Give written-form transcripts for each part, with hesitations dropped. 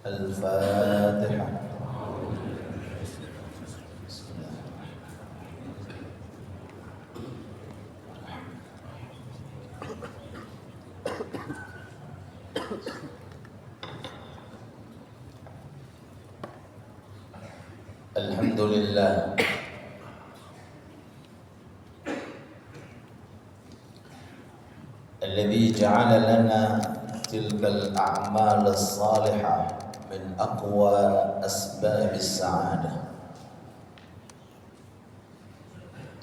الفاتحة. الحمد لله الذي جعل لنا تلك الأعمال الصالحة من أقوى أسباب السعادة.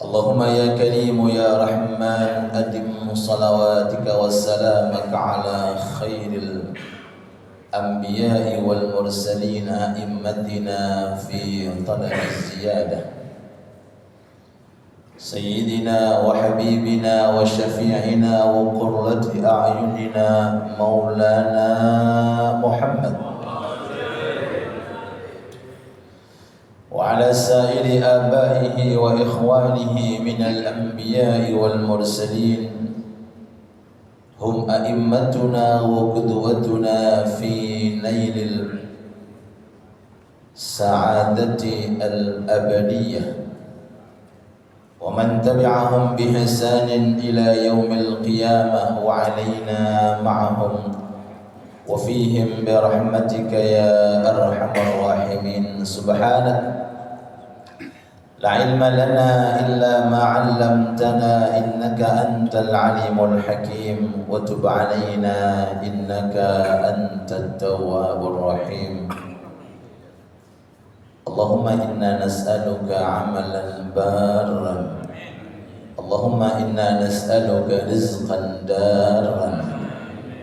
اللهم يا كريم يا رحمن أدم صلواتك وسلامك على خير الأنبياء والمرسلين أئمتنا في طلب الزيادة، سيدنا وحبيبنا وشفيعنا وقرة أعيننا مولانا محمد، وعلى سائر آبائه وإخوانه من الأنبياء والمرسلين، هم أئمتنا وقدوتنا في نيل السعادة الأبدية، ومن تبعهم بإحسان إلى يوم القيامة، وعلينا معهم وفيهم برحمتك يا أرحم الراحمين. سبحانك لا علم لنا إلا ما علمتنا إنك أنت العليم الحكيم، وتب علينا إنك أنت التواب الرحيم. اللهم إنا نسألك عملا بارا، اللهم إنا نسألك رزقا دارا،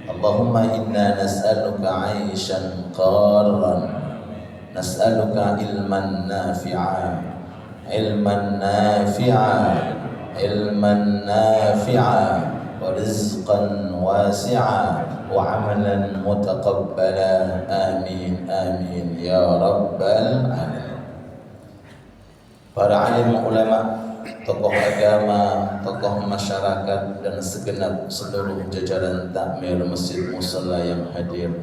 اللهم إنا نسألك عيشا قارا، نسألك علما نافعا، علما نافعا، علما نافعا، ورزقا واسعا، وعملا متقبلا. آمين آمين يا رب العالمين. Para alim ulama, tokoh agama, tokoh masyarakat, dan segenap seluruh jajaran takmir Masjid Musalla yang hadir,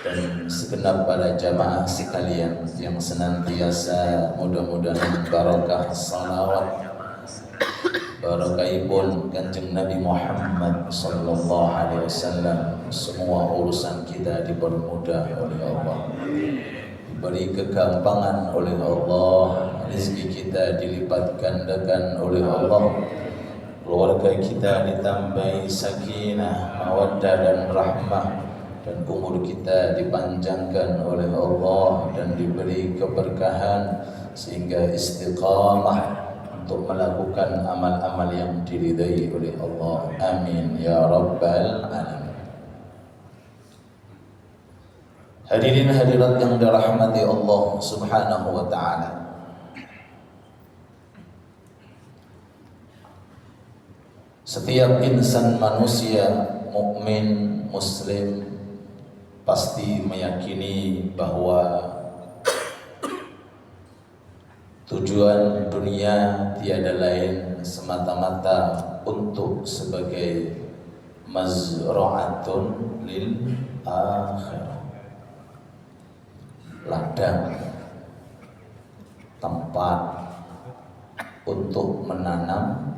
dan segenap para jamaah sekalian yang senantiasa mudah-mudahan barokah salawat barakaipun Kanjeng Nabi Muhammad sallallahu alaihi wasallam, semua urusan kita dipermudah oleh Allah, diberi kegampangan oleh Allah, rezeki kita dilipat gandakan oleh Allah, keluarga kita ditambahi sakinah, mawaddah dan rahmah, dan umur kita dipanjangkan oleh Allah dan diberi keberkahan sehingga istiqamah untuk melakukan amal-amal yang diridai oleh Allah. Amin ya rabbal alamin. Hadirin hadirat yang dirahmati Allah Subhanahu wa taala. Setiap insan manusia mukmin muslim pasti meyakini bahwa tujuan dunia tiada lain semata-mata untuk sebagai mazra'atun lil akhirah, ladang, tempat untuk menanam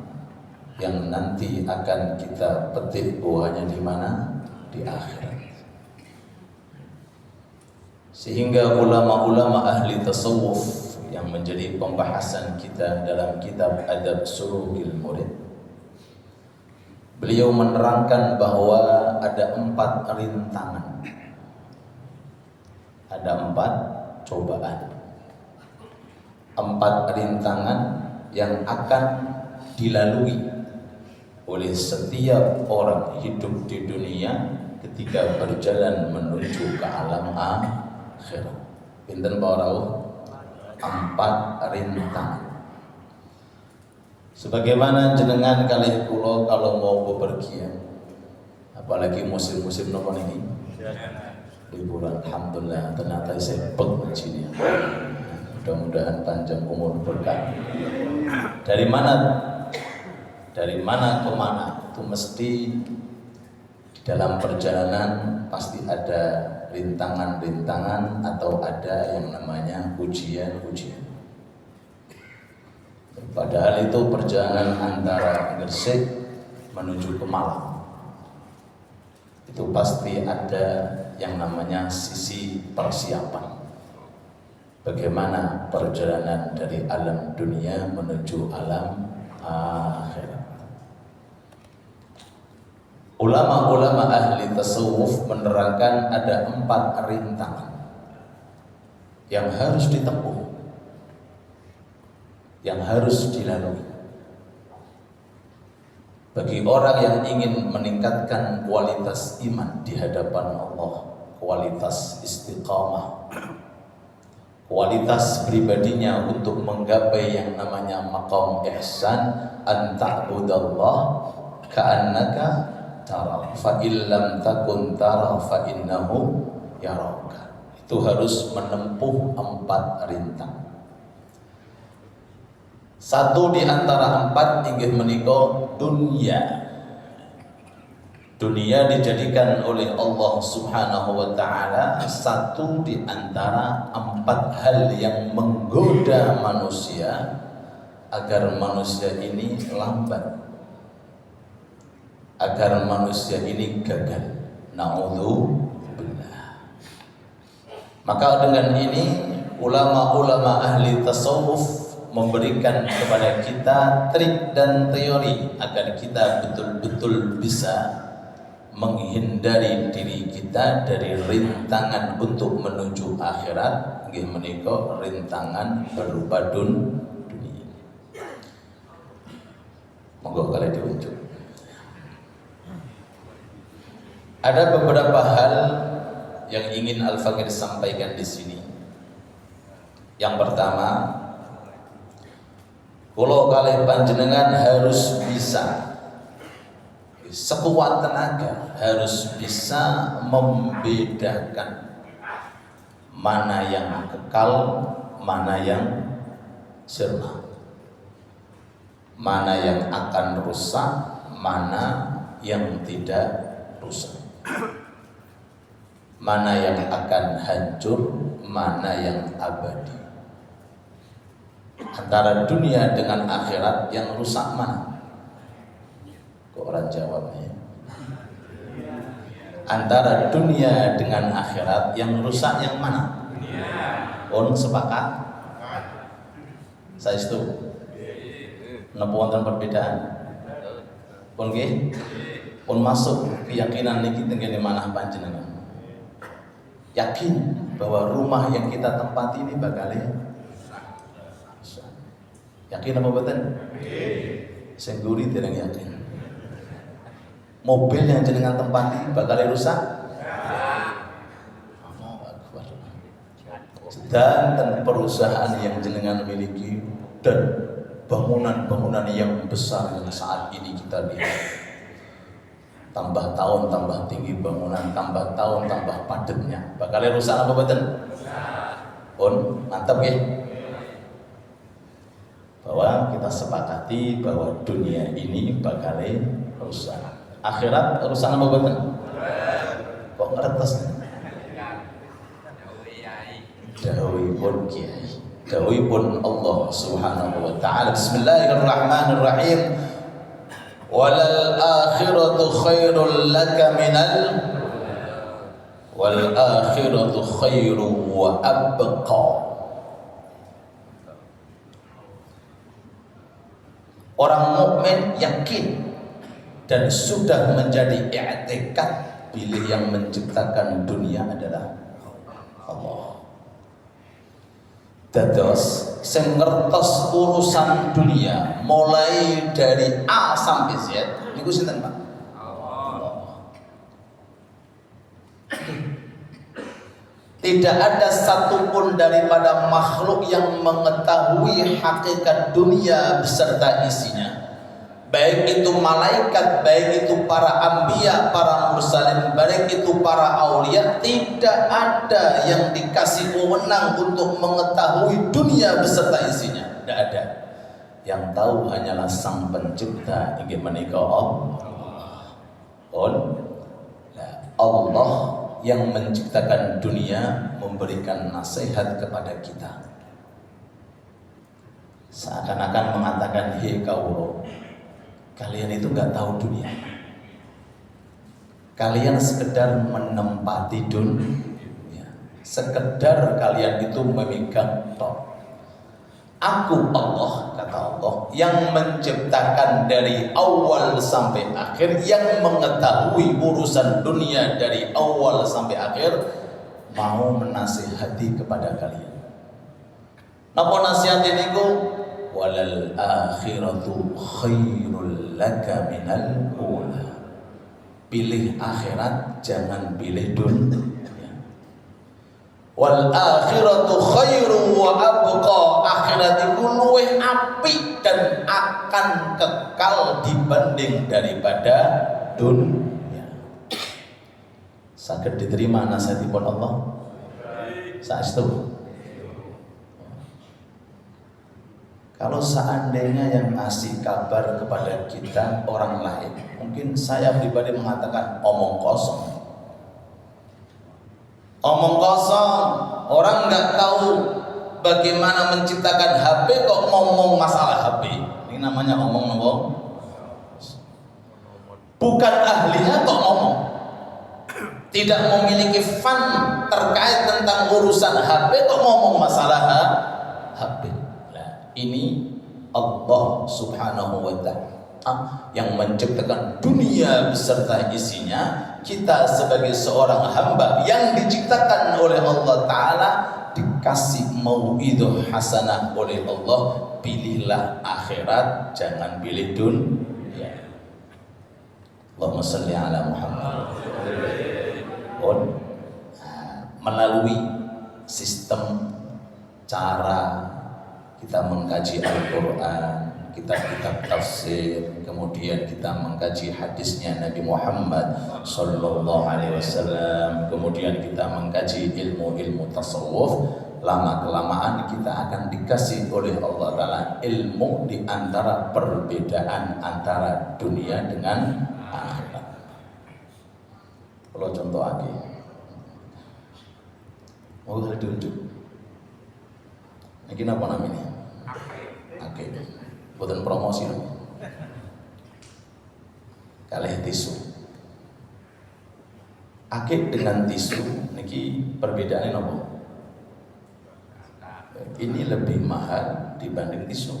yang nanti akan kita petik buahnya di mana? Di akhirat. Sehingga ulama-ulama ahli tasawuf yang menjadi pembahasan kita dalam kitab Adab Sulukil Murid, beliau menerangkan bahwa ada 4 rintangan, ada 4 cobaan, 4 rintangan yang akan dilalui oleh setiap orang hidup di dunia ketika berjalan menuju ke alam akhirat. Pinten para 4 rintangan. Sebagaimana jenengan kalih kula kalau mau bepergian, apalagi musim-musim nopo niki liburan, alhamdulillah ternyata saya begini. Mudah-mudahan panjang umur berkah. Dari mana ke mana itu mesti dalam perjalanan pasti ada rintangan-rintangan atau ada yang namanya ujian-ujian. Padahal itu perjalanan antara Gresik menuju ke Malang. Itu pasti ada yang namanya sisi persiapan. Bagaimana perjalanan dari alam dunia menuju alam akhirat. Ulama-ulama ahli tasawuf menerangkan ada 4 rintangan yang harus ditempuh, yang harus dilalui bagi orang yang ingin meningkatkan kualitas iman di hadapan Allah, kualitas istiqamah, kualitas pribadinya untuk menggapai yang namanya maqam ihsan, an ta'budallah ka'annaka tara fa illam takun tara fa innahu yaraka. Itu harus menempuh 4 rintang. Satu di antara 4 inggih menika dunia. Dunia dijadikan oleh Allah Subhanahu wa taala satu di antara 4 hal yang menggoda manusia agar manusia ini lambat, agar manusia ini gagal. Na'udzubillah. Maka dengan ini ulama-ulama ahli tasawuf memberikan kepada kita trik dan teori agar kita betul-betul bisa menghindari diri kita dari rintangan untuk menuju akhirat, nggih menika rintangan berupa dunia. Monggo kalian diunjuk. Ada beberapa hal yang ingin Al-Faqih sampaikan di sini. Yang pertama, kalau kalian panjenengan harus bisa sekuat tenaga, harus bisa membedakan mana yang kekal, mana yang sirna, mana yang akan rusak, mana yang tidak rusak, mana yang akan hancur, mana yang abadi. Antara dunia dengan akhirat yang rusak mana? Kok orang jawabnya? Antara dunia dengan akhirat yang rusak yang mana? On sepakat? Saya setuju. Napa wonten perbedaan? Pun nggih? Pun masuk keyakinan niki tengene manah panjenengan. Yakin bahwa rumah yang kita tempati ini bakal yakin apa mboten? Sing guri dereng yakin. Mobil yang jenengan tempati bakal rusak? Dan perusahaan yang jenengan miliki dan bangunan-bangunan yang besar yang saat ini kita lihat, tambah tahun tambah tinggi bangunan, tambah tahun tambah padatnya, bakal rusak apa mboten? Pun mantap ya. Bahwa kita sepakati bahwa dunia ini bakal rusak. Akhirat rusak apa mboten? Kok ngertos? Dawuhipun kiai, dawuhipun Allah Subhanahu wa taala. Bismillahirrahmanirrahim. Walal akhiratu khairul laka wal akhiratu khairu wa abqa. Orang mukmin yakin dan sudah menjadi i'tikad bila yang menciptakan dunia adalah Allah. Dados sing ngertos urusan dunia mulai dari A sampai Z niku sinten, Pak? Allah. Tidak ada satupun daripada makhluk yang mengetahui hakikat dunia beserta isinya. Baik itu malaikat, baik itu para anbiya, para mursalin, baik itu para aulia, tidak ada yang dikasih wewenang untuk mengetahui dunia beserta isinya. Tidak ada. Yang tahu hanyalah Sang Pencipta, ingin menika Allah. Allah yang menciptakan dunia memberikan nasihat kepada kita. Seakan-akan mengatakan, hei kauro, kalian itu nggak tahu dunia. Kalian sekedar menempati dunia, sekedar kalian itu memegang tok. Aku Allah, kata Allah, yang menciptakan dari awal sampai akhir, yang mengetahui urusan dunia dari awal sampai akhir, mau menasihati kepada kalian. Napa nasihat ini ku? Walal akhiratu khairul laka minal ula. Pilih akhirat, jangan pilih dunia. Wal akhiratu khairu wa abqa. Akhirat itu luwih apik dan akan kekal dibanding daripada dunia. Saged diterima nasihatipun Allah? Saestu. Kalau seandainya yang ngasih kabar kepada kita orang lain, mungkin saya pribadi mengatakan omong kosong. Omong kosong, orang nggak tahu bagaimana menciptakan HP kok ngomong masalah HP. Ini namanya omong-omong. Bukan ahlinya kok ngomong. Tidak memiliki fun terkait tentang urusan HP kok ngomong masalah HP. Ini Allah subhanahu wa ta'ala yang menciptakan dunia beserta isinya. Kita sebagai seorang hamba yang diciptakan oleh Allah ta'ala dikasih mau'idhah hasanah oleh Allah. Pilihlah akhirat, jangan pilih dunia. Allahumma salli ala Muhammad. Melalui sistem cara kita mengkaji Al-Quran, kitab-kitab tafsir, kemudian kita mengkaji hadisnya Nabi Muhammad Sallallahu Alaihi Wasallam, kemudian kita mengkaji ilmu-ilmu tasawuf. Lama-kelamaan kita akan dikasih oleh Allah Ta'ala ilmu di antara perbedaan antara dunia dengan akhirat. Kalau contoh lagi, mau ditunjuk. Ini apa namanya? Oke, buatan promosi loh. Kalih tisu. Akid dengan tisu, niki perbedaannya nopo? Ini lebih mahal dibanding tisu.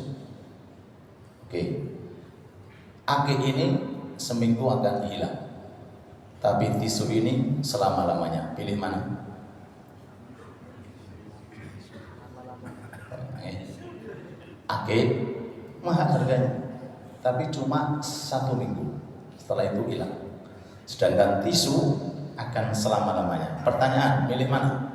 Oke. Akid ini seminggu akan hilang, tapi tisu ini selama-lamanya. Pilih mana? Akid mahal harganya, tapi cuma 1 minggu, setelah itu hilang. Sedangkan tisu akan selama-lamanya. Pertanyaan, milih mana?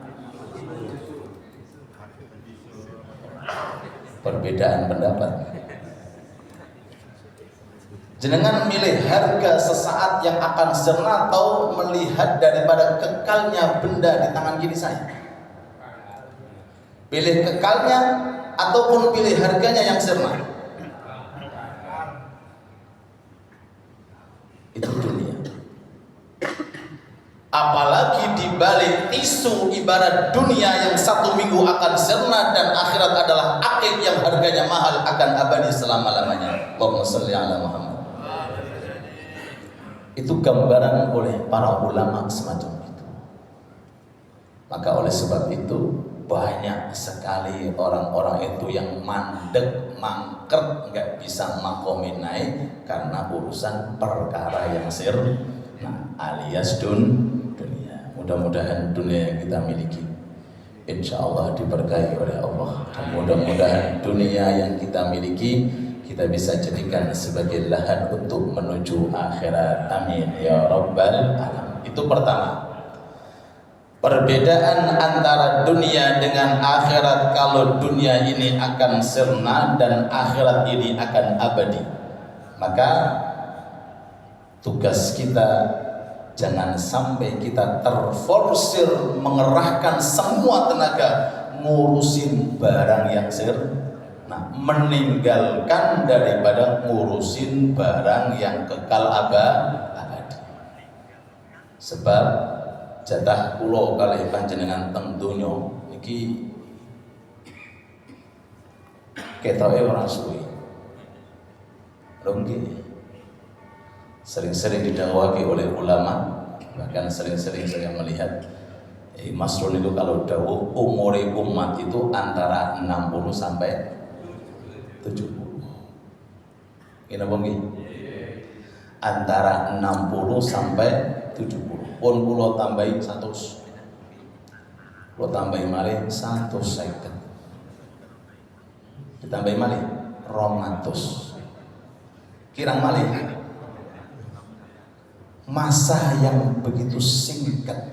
Perbedaan pendapat. Jenengan milih harga sesaat yang akan sirna atau melihat daripada kekalnya benda di tangan kiri saya? Pilih kekalnya ataupun pilih harganya yang sirna? Itu dunia. Apalagi dibalik tisu ibarat dunia yang 1 minggu akan sirna, dan akhirat adalah akid yang harganya mahal akan abadi selama-lamanya. Allahumma sholli ala Muhammad. Itu gambaran oleh para ulama semacam itu. Maka oleh sebab itu banyak sekali orang-orang itu yang mandek, mangkret, nggak bisa makominai karena urusan perkara yang sirna alias dunia. Mudah-mudahan dunia yang kita miliki insya Allah diberkahi oleh Allah, dan mudah-mudahan dunia yang kita miliki kita bisa jadikan sebagai lahan untuk menuju akhirat. Amin ya rabbal alamin. Itu pertama. Perbedaan antara dunia dengan akhirat, kalau dunia ini akan sirna dan akhirat ini akan abadi. Maka tugas kita jangan sampai kita terforsir mengerahkan semua tenaga ngurusin barang yang sirna, meninggalkan daripada ngurusin barang yang kekal abadi. Sebab jatah kula kalih panjenengan teng donya iki ketoke ora suwe. Lho nggih. Sering-sering didakwahi oleh ulama, bahkan sering-sering saya melihat Mas Run itu kalau dawuh umur umat itu antara 60 sampai 70. Ini apa nggih? Antara 60 sampai 70. Pun kula tambahi 100. Kula tambahi malih 150. Ditambahi malih 200. Kirang malih masa yang begitu singkat.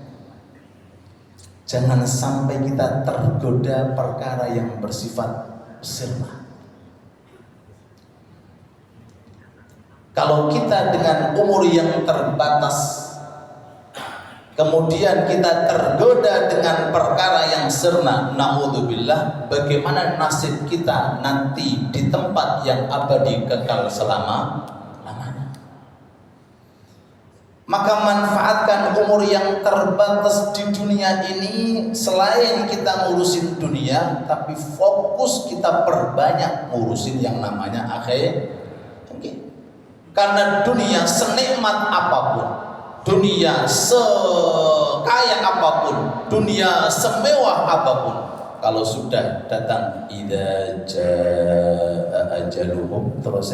Jangan sampai kita tergoda perkara yang bersifat sirna. Kalau kita dengan umur yang terbatas, kemudian kita tergoda dengan perkara yang sirna, naudzubillah, bagaimana nasib kita nanti di tempat yang abadi kekal selama-lamanya? Maka manfaatkan umur yang terbatas di dunia ini, selain kita ngurusin dunia, tapi fokus kita perbanyak ngurusin yang namanya akhir. Karena dunia senikmat apapun, dunia sekaya apapun, dunia semewah apapun, kalau sudah datang idza jaa ajaluhum, terus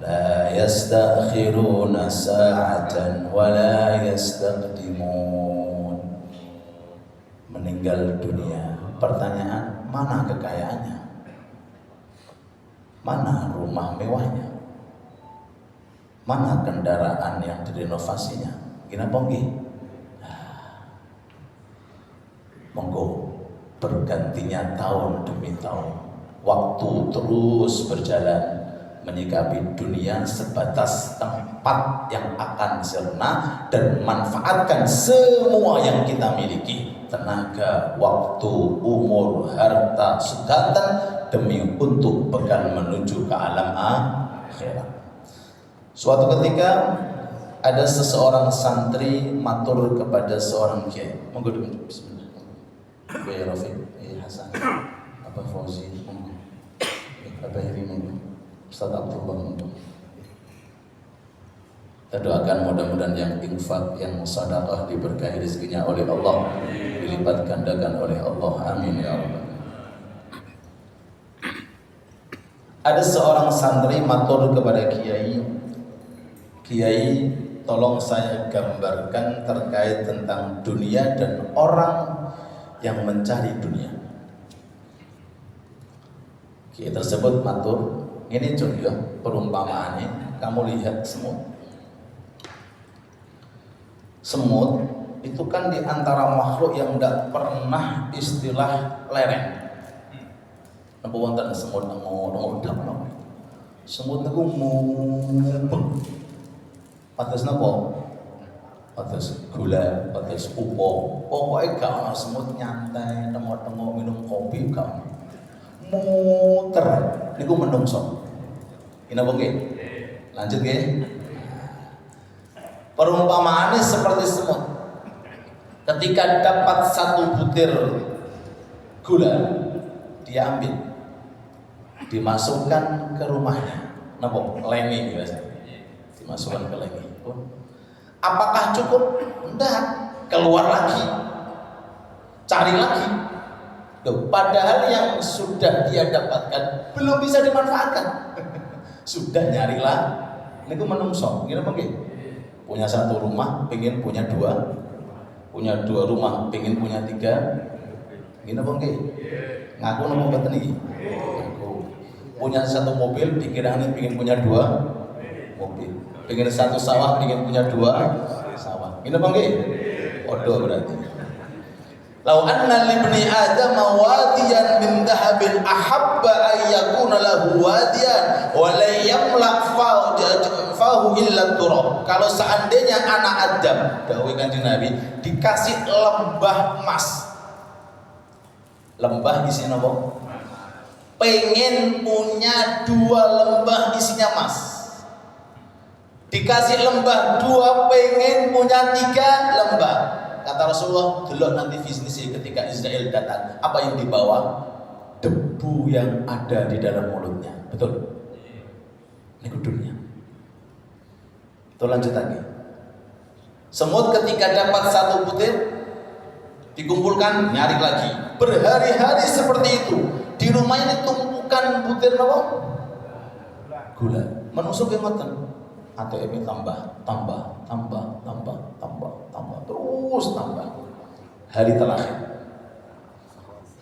la yastakhiruna sa'atan wa la yastaqdimun. Meninggal dunia, pertanyaan, mana kekayaannya? Mana rumah mewahnya? Mana kendaraan yang direnovasinya? Kenapa nggih? Monggo bergantinya tahun demi tahun, waktu terus berjalan, menyikapi dunia sebatas tempat yang akan sirna, dan manfaatkan semua yang kita miliki, tenaga, waktu, umur, harta, sedatan, demi untuk bekal menuju ke alam akhirat. Suatu ketika ada seseorang santri matur kepada seorang kiai. Monggo duduk. Bismillah. Kiai Rafiq, Kiai Hasan, Bapak Fauzi, monggo. Bapak Heri, monggo. Ustaz Abdullah, monggo. Kita doakan mudah-mudahan yang infak, yang sedekah diberkahi rezekinya oleh Allah, dilipat gandakan oleh Allah. Amin ya rabbal. Ada seorang santri matur kepada kiai, Kiai, tolong saya gambarkan terkait tentang dunia dan orang yang mencari dunia. Kiai tersebut matur, ini contoh perumpamaannya, kamu lihat semut. Semut itu kan di antara makhluk yang tidak pernah istilah lereng. Napa wonten semut ngomong. Semut niku mubeng. Pates napa? Pates gula, pates upo. Pokoke gak ana semut nyantai, tengok-tengok minum kopi gak ana. Muter niku menungso. Ini apa nggih? Lanjut nggih. Perumpamaannya seperti semut. Ketika dapat satu butir gula, dia ambil, dimasukkan ke rumahnya. Napa? Lengi biasa. Dimasukkan ke lengi. Apakah cukup? Enggak. Keluar lagi, cari lagi. Loh, padahal yang sudah dia dapatkan belum bisa dimanfaatkan. Sudah nyarilah. Niku menungso. Gimana mungkin? Punya satu rumah, pengen punya dua. Punya dua rumah, pengen punya tiga. Gimana mungkin? Ngaku nopo mboten iki? Ngaku. Punya satu mobil, pikirannya pengen punya dua mobil. Pengen satu sawah, pengen punya dua sawah. Gimana mungkin? Odo berarti. Lau anna libni Adam wadiyan min dhahabin ahabba ayyakuna lahu wadiyan wa la yamla fahu illa turab. Kalau seandainya anak Adam, dawuh Kanjeng Nabi, dikasih lembah emas. Lembah isinya apa? Pengen punya dua lembah isinya emas. Dikasih lembah dua, pengen punya tiga lembah. Kata kata Rasulullah, delok nanti bisnisnya ketika Israel datang, apa yang dibawa? Debu yang ada di dalam mulutnya. Betul? Ini dunia. Itu lanjut lagi. Semut ketika dapat satu butir, dikumpulkan, nyari lagi. Berhari-hari seperti itu. Di rumah ini tumpukan butir apa? Gula. Menusuk yang matang. ATM tambah, terus tambah. Hari terakhir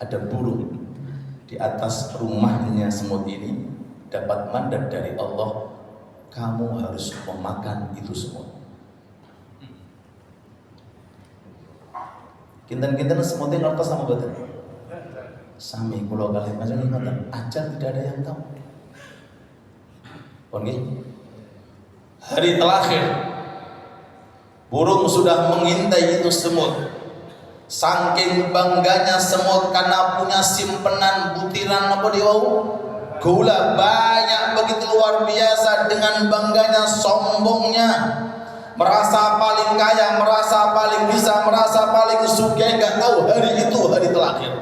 ada burung di atas rumahnya semut ini dapat mandat dari Allah, kamu harus memakan itu semut. Kinten-kinten semutnya ngertos sama betul. Sami kula kali macam ngoten, aja tidak ada yang tahu. Oke. Hari terakhir burung sudah mengintai itu semut. Saking bangganya semut karena punya simpenan butiran apa dia gula banyak begitu luar biasa, dengan bangganya, sombongnya, merasa paling kaya, merasa paling bisa, merasa paling sugih, enggak tahu hari itu hari terakhir.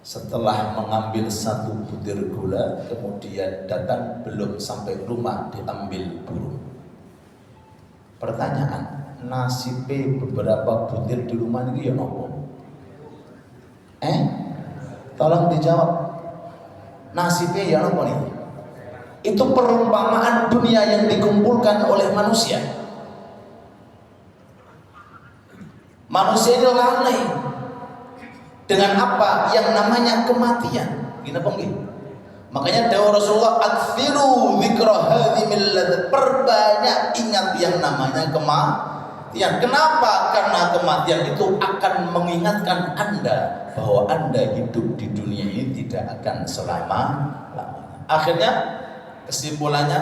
Setelah mengambil satu butir gula, kemudian datang, belum sampai rumah diambil burung. Pertanyaan, nasibnya beberapa butir di rumah ini ya nopo? Tolong dijawab. Nasibnya ya nopo nih? Itu perumpamaan dunia yang dikumpulkan oleh manusia. Manusia ini lalai dengan apa yang namanya kematian. Gini apa nggih? Makanya dawuh Rasulullah, "Aktsiru dzikra hadhimil ladzat." Perbanyak ingat yang namanya kematian. Kenapa? Karena kematian itu akan mengingatkan Anda bahwa Anda hidup di dunia ini tidak akan selama-lamanya. Akhirnya kesimpulannya,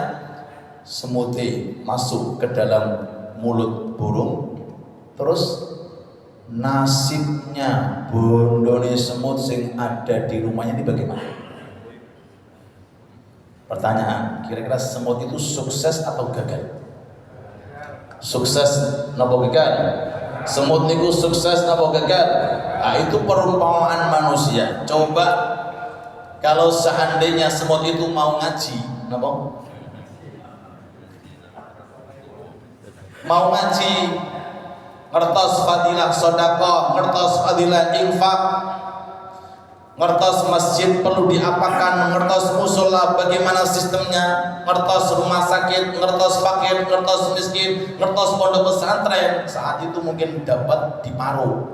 semute masuk ke dalam mulut burung, terus nasibnya bondone semut sing ada di rumahnya ini bagaimana? Pertanyaan, kira-kira semut itu sukses atau gagal? Sukses napa gagal? Semut itu sukses napa gagal? Nah, itu perumpamaan manusia. Coba kalau seandainya semut itu mau ngaji, napa? Mau ngaji, ngertos fadilah sedekah, ngertos fadilah infak, ngertos masjid perlu diapakan, ngertos musola bagaimana sistemnya, ngertos rumah sakit, ngertos fakir, ngertos miskin, ngertos pondok pesantren. Saat itu mungkin dapat diparuh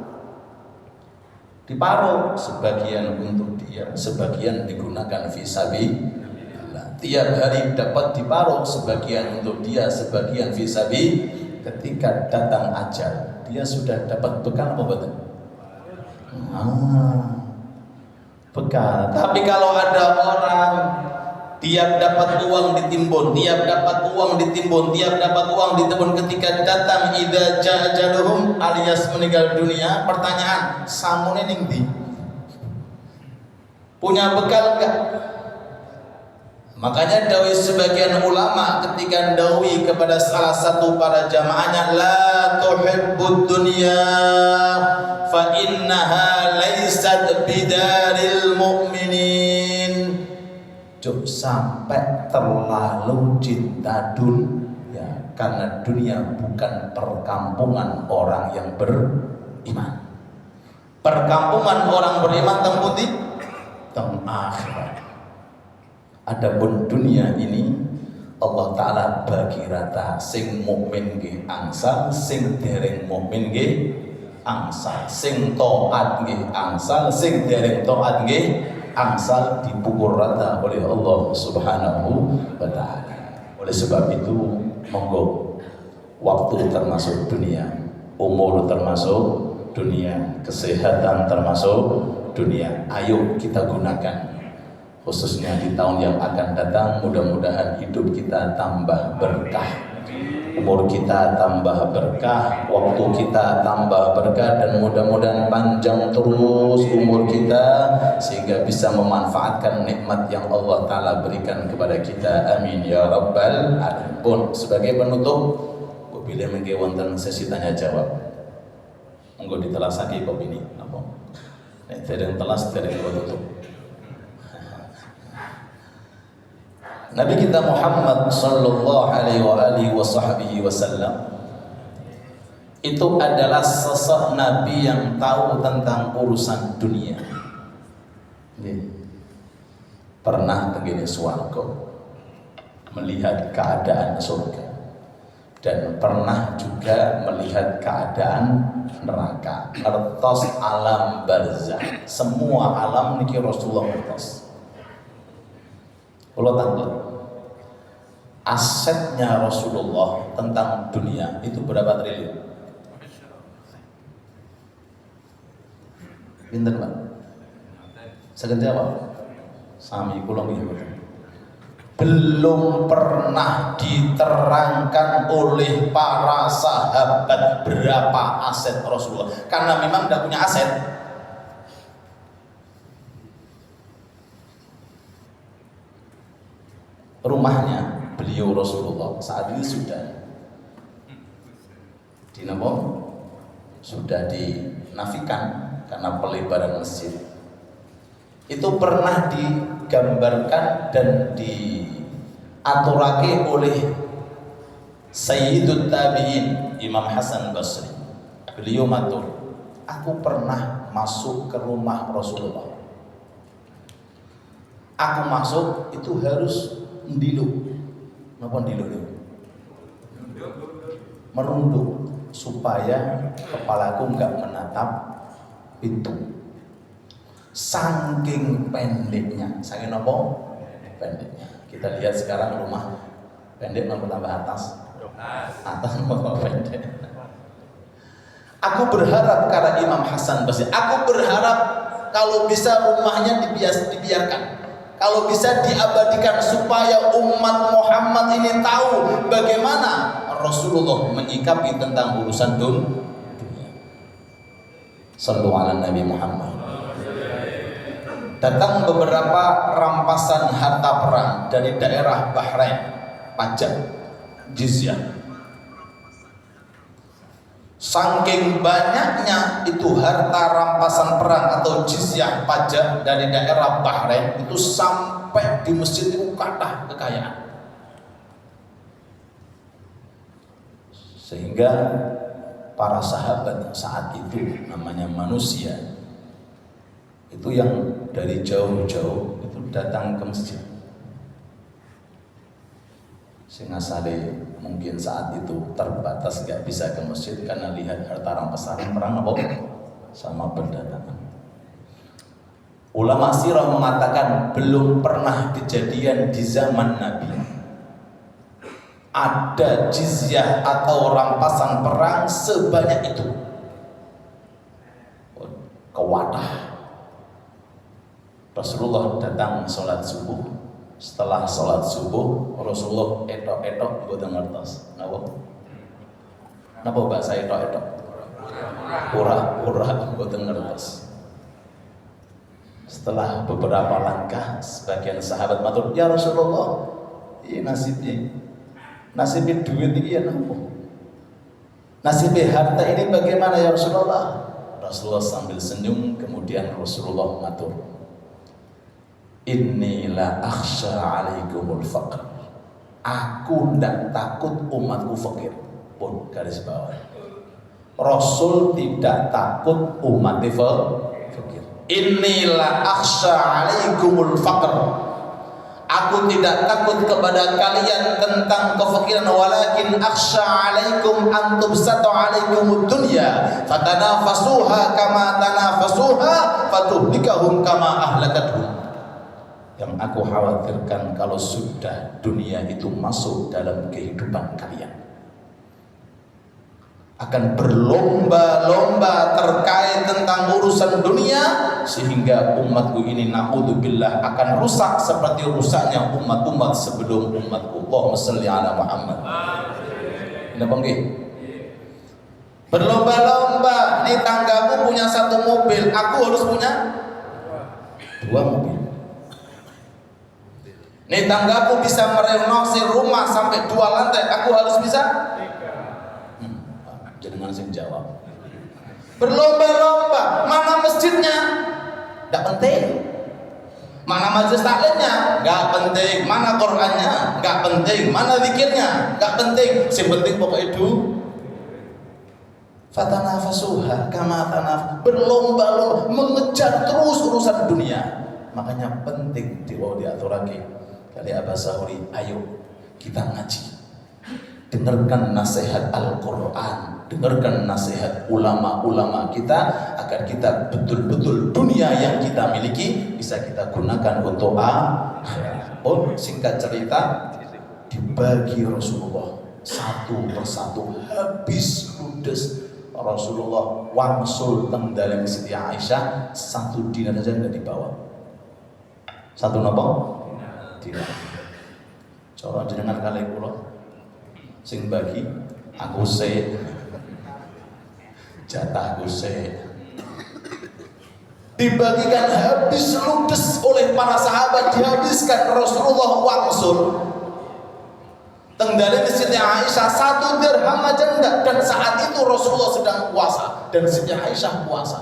sebagian untuk dia, sebagian digunakan fisabilillah. Tiap hari dapat diparuh, sebagian untuk dia, sebagian fisabilillah. Ketika datang ajal, dia sudah dapat bekal apa betul? Bekal. Tapi kalau ada orang tiap dapat uang ditimbun, tiap dapat uang ditimbun, tiap dapat uang ditimbun, ketika datang idza ja'ajaluhum alias meninggal dunia, pertanyaan, samune ning ndi? Punya bekal enggak? Makanya dawai sebagian ulama ketika dawi kepada salah satu para jamaahnya, la tuhibbud dunya fa innaha laysat bidaril mu'minin. Jangan sampai terlalu cinta dunia, karena dunia bukan perkampungan orang yang beriman. Perkampungan orang beriman temputi teng akhirat. Adapun dunia ini Allah Ta'ala bagi rata, sing mukmin nggih angsal, sing dereng mukmin nggih angsal, sing taat nggih angsal, sing dereng taat nggih angsal, dipukul rata oleh Allah Subhanahu wa Ta'ala. Oleh sebab itu, monggo, waktu termasuk dunia, umur termasuk dunia, kesehatan termasuk dunia. Ayo kita gunakan, khususnya di tahun yang akan datang. Mudah-mudahan hidup kita tambah berkah, umur kita tambah berkah, waktu kita tambah berkah, dan mudah-mudahan panjang terus umur kita sehingga bisa memanfaatkan nikmat yang Allah Ta'ala berikan kepada kita. Amin ya rabbal alamin. Pun sebagai penutup, bila mengke wonten sesi tanya jawab, Engko ditelas lagi kopi ini apa? Nek dereng telas dereng tutup. Nabi kita Muhammad sallallahu alaihi wasallam itu adalah sosok nabi yang tahu tentang urusan dunia. Pernah begini swarga, melihat keadaan surga, dan pernah juga melihat keadaan neraka. Ngertos alam barzah, semua alam niki Rasulullah ngertos. Kalau tanggal asetnya Rasulullah tentang dunia itu berapa triliun? Pinter Pak? Saya jawab. Sami kula nggih. Belum pernah diterangkan oleh para sahabat berapa aset Rasulullah, karena memang tidak punya aset. Rumahnya beliau Rasulullah saat ini sudah dinafikan karena pelebaran masjid. Itu pernah digambarkan dan diaturake oleh Sayyidut Tabi'in Imam Hasan Basri. Beliau matur, aku pernah masuk ke rumah Rasulullah. Aku masuk itu harus ndiluk. Napa ndiluk? Merunduk supaya kepalaku enggak menatap pintu. Saking pendeknya, saking apa? Pendeknya. Kita lihat sekarang rumah pendek napa tambah atas? Atas napa pendek? Aku berharap karena Imam Hasan Basri, aku berharap kalau bisa rumahnya dibiarkan, kalau bisa diabadikan supaya umat Muhammad ini tahu bagaimana Rasulullah menyikapi tentang urusan dunia. Sallu ala Nabi Muhammad. Datang beberapa rampasan harta perang dari daerah Bahrain, pajak, jizyah. Saking banyaknya itu harta rampasan perang atau jizyah pajak dari daerah Bahrain itu sampai di masjid itu kathah kekayaan. Sehingga para sahabat saat itu, namanya manusia, itu yang dari jauh-jauh itu datang ke masjid. Sehingga asale mungkin saat itu terbatas gak bisa ke masjid karena lihat harta rampasan perang apa sama berdatangan. Ulama sirah mengatakan belum pernah kejadian di zaman Nabi ada jizyah atau rampasan perang sebanyak itu. Kewadah. Rasulullah datang sholat subuh. Setelah sholat subuh, Rasulullah etok-etok mboten ngertos. Napa bahasa etok-etok? Pura-pura mboten ngertos. Setelah beberapa langkah, sebagian sahabat matur, "Ya Rasulullah, ini nasibnya duit ini ya napa? Nasibnya harta ini bagaimana ya Rasulullah?" Rasulullah sambil senyum, kemudian Rasulullah matur, "Inni la akhsha alaikumul faqr." Aku tidak takut umatku fakir. Pun garis bawah. Rasul tidak takut umatnya fakir. Inni la akhsha alaikumul faqr. Aku tidak takut kepada kalian tentang kefakiran, walakin akhsha alaikum an tubsata alaikumud dunya fatanafasuha kama tanafasuha fatuhlikahum kama ahlakatuhum. Yang aku khawatirkan kalau sudah dunia itu masuk dalam kehidupan kalian, akan berlomba-lomba terkait tentang urusan dunia, sehingga umatku ini na'udzubillah akan rusak seperti rusaknya umat-umat sebelum umatku. Allahumma shalli ala Muhammad. Napa nggih? Berlomba-lomba, nih tanggamu punya satu mobil, aku harus punya 2 mobil. Nih tanggaku bisa merenovasi rumah sampai 2 lantai, aku harus bisa 3. Jangan sing jawab. Berlomba-lomba, mana masjidnya? Tidak penting. Mana majelis taklimnya? Enggak penting. Mana Qur'annya? Enggak penting. Mana zikirnya? Enggak penting. Yang penting pokoknya itu fatanafasuha kama tanaf, berlomba-lomba mengejar terus urusan dunia. Makanya penting diatur lagi. Kali Abah Sahuri, ayo kita ngaji. Dengarkan nasihat Al-Qur'an, dengarkan nasihat ulama-ulama kita agar kita betul-betul dunia yang kita miliki bisa kita gunakan untuk akhirat. Oh, singkat cerita, dibagi Rasulullah satu persatu habis ludes. Rasulullah wangsul teng dalem Siti Aisyah, 1 dinar saja enggak dibawa. 1 napa? Dinar. Cara jenengan kali kula sing bagi aku se jatah aku se dibagikan habis ludes oleh para sahabat, dihabiskan. Rasulullah wangsul tenggalin Siti Aisyah 1 dirham aja enggak, dan saat itu Rasulullah sedang puasa dan Siti Aisyah puasa.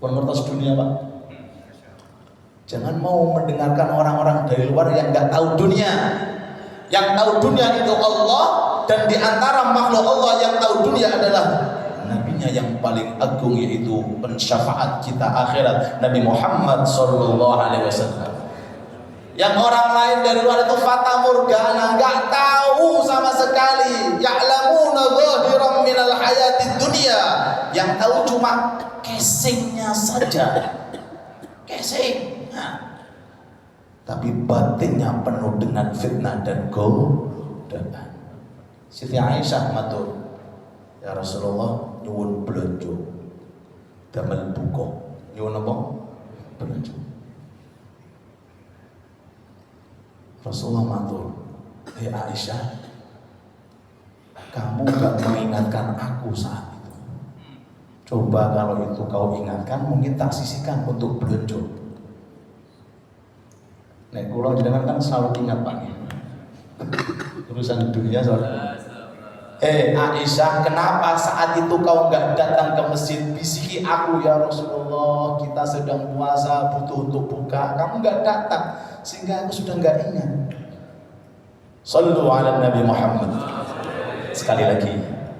Pengertos dunia Pak, jangan mau mendengarkan orang-orang dari luar yang enggak tahu dunia. Yang tahu dunia itu Allah, dan di antara makhluk Allah yang tahu dunia adalah nabinya yang paling agung, yaitu pensyafaat kita akhirat, Nabi Muhammad sallallahu alaihi wasallam. Yang orang lain dari luar itu fata morgana, enggak tahu sama sekali. Ya'lamuna zahiran minal hayatid dunya, yang tahu cuma casingnya saja, casing. Nah, tapi batinnya penuh dengan fitnah dan godaan. Siti Aisyah matur, ya Rasulullah nyuwun belanja damel buka. Nyuwun apa? Belanja. Rasulullah matur, hei Aisyah, kamu gak mengingatkan aku saat itu. Coba kalau itu kau ingatkan, mungkin tak sisihkan untuk belanja. Nek kula jenengan kan selalu ingat Pak. Urusan dunia soalnya. Aisyah, kenapa saat itu kau enggak datang ke masjid? Bisiki aku ya Rasulullah, kita sedang puasa, butuh untuk buka. Kamu enggak datang, sehingga aku sudah enggak ingat. Sallu ala Nabi Muhammad. Sekali lagi,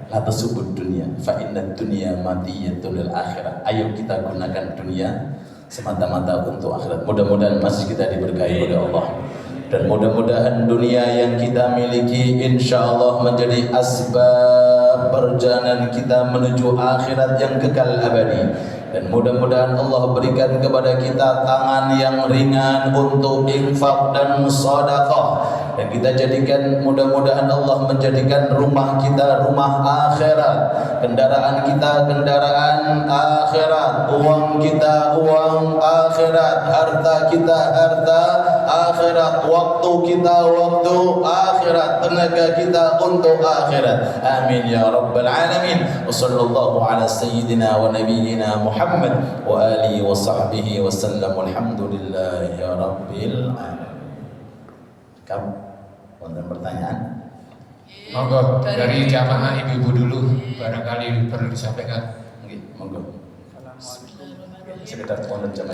la tasubud dunya fa inna dunya matiyatun lil akhirah. Ayo kita gunakan dunia semata-mata untuk akhirat. Mudah-mudahan masjid kita diberkahi oleh Allah, dan mudah-mudahan dunia yang kita miliki insyaallah menjadi asbab perjalanan kita menuju akhirat yang kekal abadi. Dan mudah-mudahan Allah berikan kepada kita tangan yang ringan untuk infak dan sedekah, dan kita jadikan, mudah-mudahan Allah menjadikan rumah kita rumah akhirat, kendaraan kita kendaraan akhirat, uang kita uang akhirat, harta kita harta akhirat, waktu kita waktu akhirat, tenaga kita untuk akhirat. Amin ya rabbal alamin. Wa sallallahu ala sayyidina wa nabiyyina Muhammad wa alihi wa sahbihi wa sallam. Alhamdulillahi rabbil alamin. Kamu ada pertanyaan? Monggo dari jamaah ibu-ibu dulu, barangkali perlu disampaikan. Monggo. Sekitar 1 jam.